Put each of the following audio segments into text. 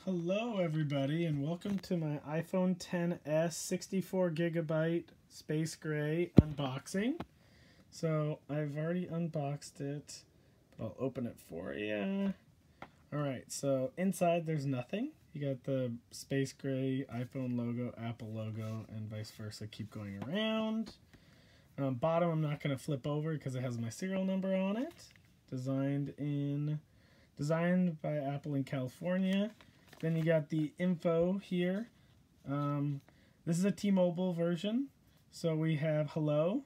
Hello everybody and welcome to my iPhone XS 64GB Space Gray unboxing. So I've already unboxed it, but I'll open it for you. Alright, so inside there's nothing. You got the Space Gray iPhone logo, Apple logo, and vice versa. Keep going around. Bottom I'm not going to flip over because it has my serial number on it. Designed by Apple in California. Then you got the info here. This is a T-Mobile version. So we have hello,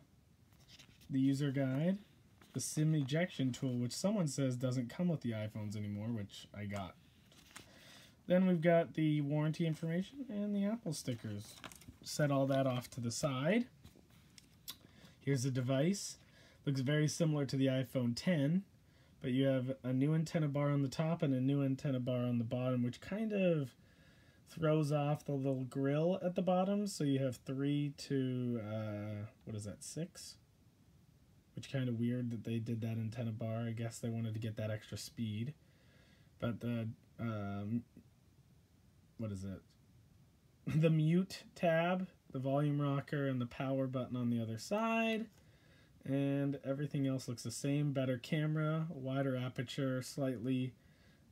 the user guide, the SIM ejection tool, which someone says doesn't come with the iPhones anymore, which I got. Then we've got the warranty information and the Apple stickers. Set all that off to the side. Here's the device. Looks very similar to the iPhone X. But you have a new antenna bar on the top and a new antenna bar on the bottom, which kind of throws off the little grill at the bottom. So you have 3 to, 6? Which kind of weird that they did that antenna bar. I guess they wanted to get that extra speed. But the, the mute tab, the volume rocker, and the power button on the other side. And everything else looks the same. Better camera, wider aperture, slightly.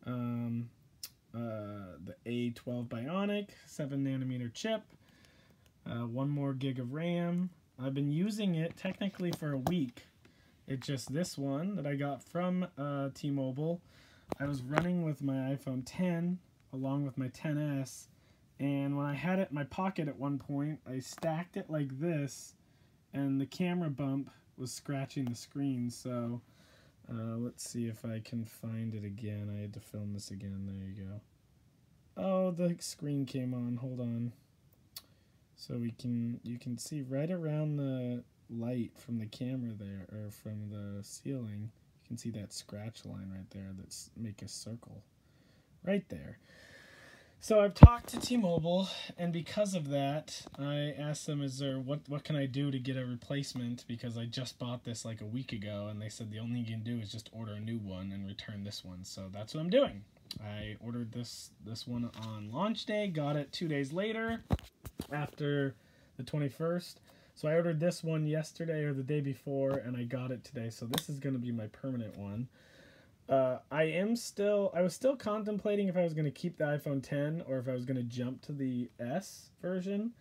The A12 Bionic, 7nm chip, 1 more gig of RAM. I've been using it technically for a week. It's just this one that I got from T-Mobile. I was running with my iPhone X along with my XS, and when I had it in my pocket at one point, I stacked it like this, and the camera bump was scratching the screen. So let's see if I can find it again. I had to film this again. There you go. Oh, the screen came on. Hold on. So you can see right around the light from the camera there, or from the ceiling. You can see that scratch line right there. That's make a circle right there. So I've talked to T-Mobile, and because of that, I asked them, what can I do to get a replacement, because I just bought this like a week ago, and they said the only thing you can do is just order a new one and return this one. So that's what I'm doing. I ordered this one on launch day, got it 2 days later, after the 21st. So I ordered this one yesterday or the day before, and I got it today. So this is going to be my permanent one. I was still contemplating if I was going to keep the iPhone X or if I was going to jump to the S version.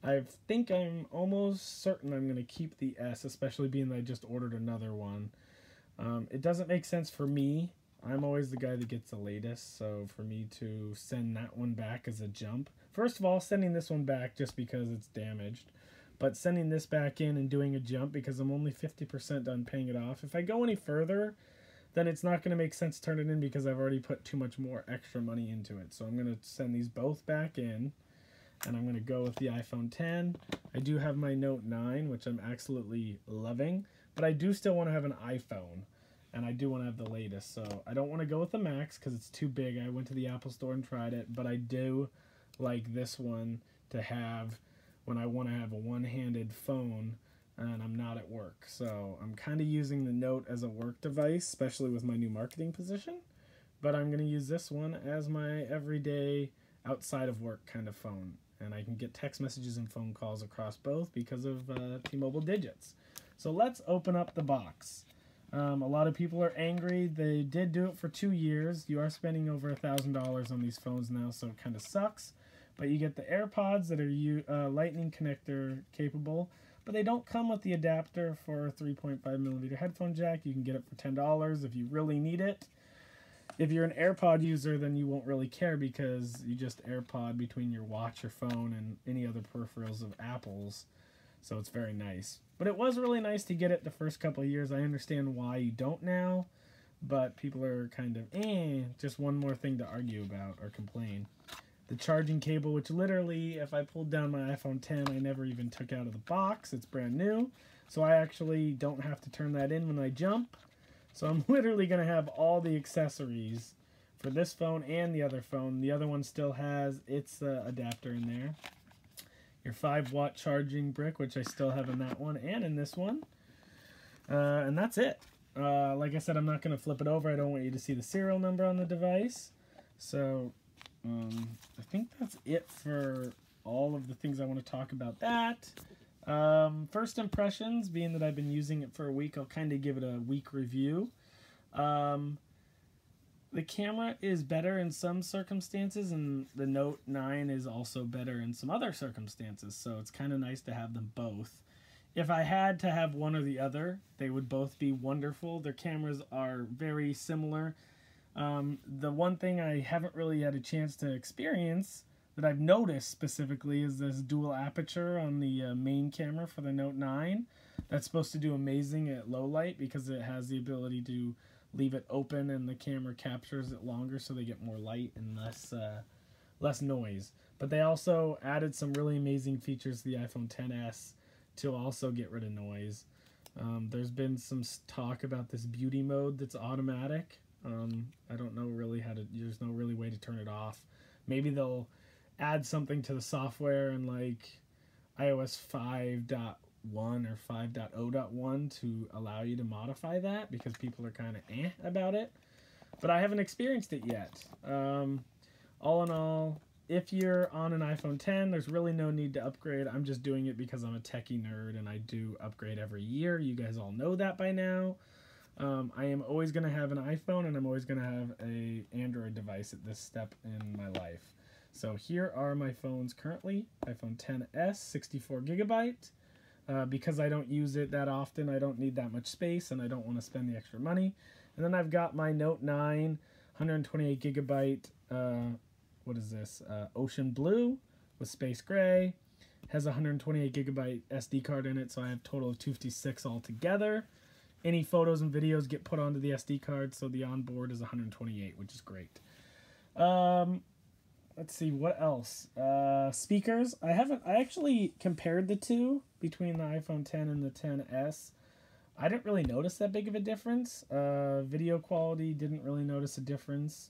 I think I'm almost certain I'm going to keep the S, especially being that I just ordered another one. It doesn't make sense for me. I'm always the guy that gets the latest, so for me to send that one back as a jump. First of all, sending this one back just because it's damaged, but sending this back in and doing a jump because I'm only 50% done paying it off. If I go any further, then it's not going to make sense to turn it in because I've already put too much more extra money into it. So I'm going to send these both back in, and I'm going to go with the iPhone X. I do have my Note 9, which I'm absolutely loving, but I do still want to have an iPhone, and I do want to have the latest. So I don't want to go with the Max because it's too big. I went to the Apple store and tried it, but I do like this one to have when I want to have a one-handed phone and I'm not at work. So I'm kind of using the Note as a work device, especially with my new marketing position. But I'm going to use this one as my everyday outside of work kind of phone. And I can get text messages and phone calls across both because of T-Mobile digits. So let's open up the box. A lot of people are angry. They did do it for 2 years. You are spending over $1,000 on these phones now, so it kind of sucks. But you get the AirPods that are Lightning connector capable. But they don't come with the adapter for a 3.5mm headphone jack. You can get it for $10 if you really need it. If you're an AirPod user, then you won't really care because you just AirPod between your watch, your phone, and any other peripherals of Apple's. So it's very nice. But it was really nice to get it the first couple of years. I understand why you don't now, but people are kind of, just one more thing to argue about or complain. The charging cable, which literally, if I pulled down my iPhone X, I never even took out of the box. It's brand new. So I actually don't have to turn that in when I jump. So I'm literally going to have all the accessories for this phone and the other phone. The other one still has its adapter in there. Your 5-watt charging brick, which I still have in that one and in this one. And that's it. Like I said, I'm not going to flip it over. I don't want you to see the serial number on the device. So I think that's it for all of the things I want to talk about that. First impressions, being that I've been using it for a week, I'll kind of give it a week review. The camera is better in some circumstances, and the Note 9 is also better in some other circumstances, so it's kind of nice to have them both. If I had to have one or the other, they would both be wonderful. Their cameras are very similar. The one thing I haven't really had a chance to experience that I've noticed specifically is this dual aperture on the main camera for the Note 9. That's supposed to do amazing at low light because it has the ability to leave it open and the camera captures it longer so they get more light and less noise. But they also added some really amazing features to the iPhone XS to also get rid of noise. There's been some talk about this beauty mode that's automatic. I don't know really there's no really way to turn it off. Maybe they'll add something to the software in like iOS 5.1 or 5.0.1 to allow you to modify that, because people are kind of about it. But I haven't experienced it yet. All in all, if you're on an iPhone 10, there's really no need to upgrade. I'm just doing it because I'm a techie nerd and I do upgrade every year. You guys all know that by now. I am always going to have an iPhone, and I'm always going to have an Android device at this step in my life. So here are my phones currently. iPhone XS, 64 gigabyte. Because I don't use it that often, I don't need that much space, and I don't want to spend the extra money. And then I've got my Note 9, 128 gigabyte, what is this, Ocean Blue with Space Gray. Has a 128 gigabyte SD card in it, so I have a total of 256 altogether. Any photos and videos get put onto the SD card, so the onboard is 128, which is great. Let's see, what else? Speakers. I actually compared the two between the iPhone 10 and the XS. I didn't really notice that big of a difference. Video quality, didn't really notice a difference.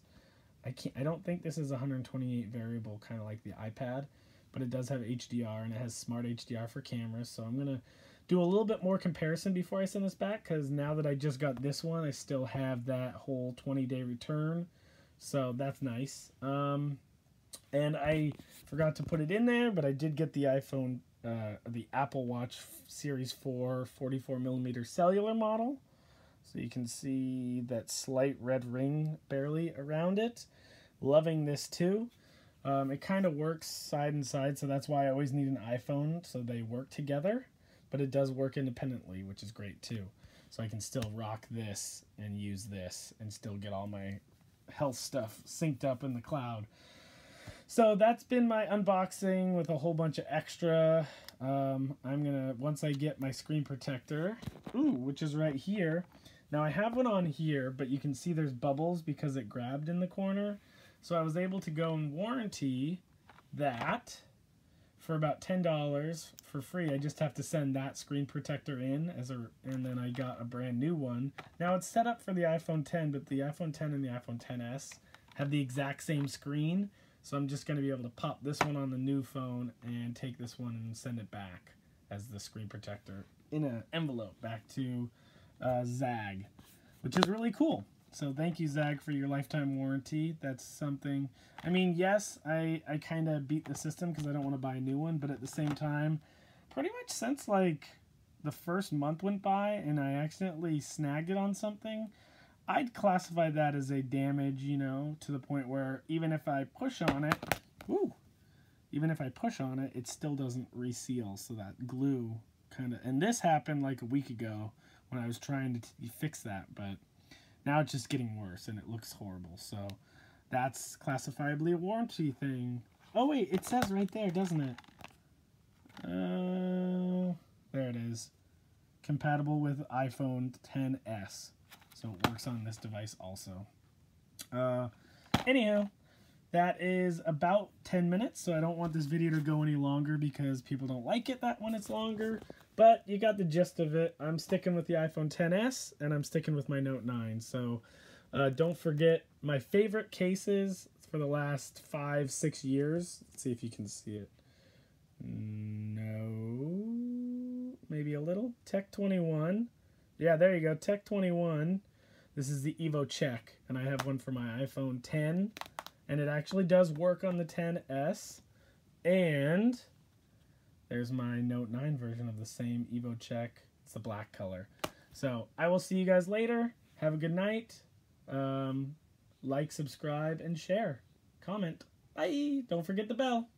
I don't think this is 128 variable, kind of like the iPad, but it does have HDR, and it has smart HDR for cameras, so I'm going to do a little bit more comparison before I send this back, because now that I just got this one, I still have that whole 20-day return, so that's nice. And I forgot to put it in there, but I did get the the Apple Watch Series 4 44mm cellular model. So you can see that slight red ring barely around it. Loving this too. It kind of works side and side, so that's why I always need an iPhone, so they work together. But it does work independently, which is great too. So I can still rock this and use this and still get all my health stuff synced up in the cloud. So that's been my unboxing with a whole bunch of extra. I'm gonna, once I get my screen protector, which is right here. Now I have one on here, but you can see there's bubbles because it grabbed in the corner. So I was able to go and warranty that for about $10 for free. I just have to send that screen protector in and then I got a brand new one. Now it's set up for the iPhone 10, but the iPhone 10 and the iPhone XS have the exact same screen. So I'm just going to be able to pop this one on the new phone and take this one and send it back as the screen protector in an envelope back to Zag, which is really cool. So thank you, Zag, for your lifetime warranty. That's something. I mean, yes, I kind of beat the system because I don't want to buy a new one, but at the same time, pretty much since like the first month went by and I accidentally snagged it on something, I'd classify that as a damage, you know, to the point where even if I push on it, it still doesn't reseal. So that glue kind of, and this happened like a week ago when I was trying to fix that, but now it's just getting worse and it looks horrible. So that's classifiably a warranty thing. Oh wait, it says right there, doesn't it? There it is. Compatible with iPhone XS. So it works on this device also. Anyhow, that is about 10 minutes, so I don't want this video to go any longer because people don't like it that when it's longer. But you got the gist of it. I'm sticking with the iPhone XS, and I'm sticking with my Note 9. So don't forget my favorite cases for the last 5-6 years. Let's see if you can see it. No, maybe a little. Tech 21. Yeah, there you go, Tech 21. This is the Evo Check, and I have one for my iPhone 10 And it actually does work on the 10S. And there's my Note 9 version of the same Evo Check. It's the black color. So I will see you guys later. Have a good night. Like, subscribe, and share. Comment. Bye. Don't forget the bell.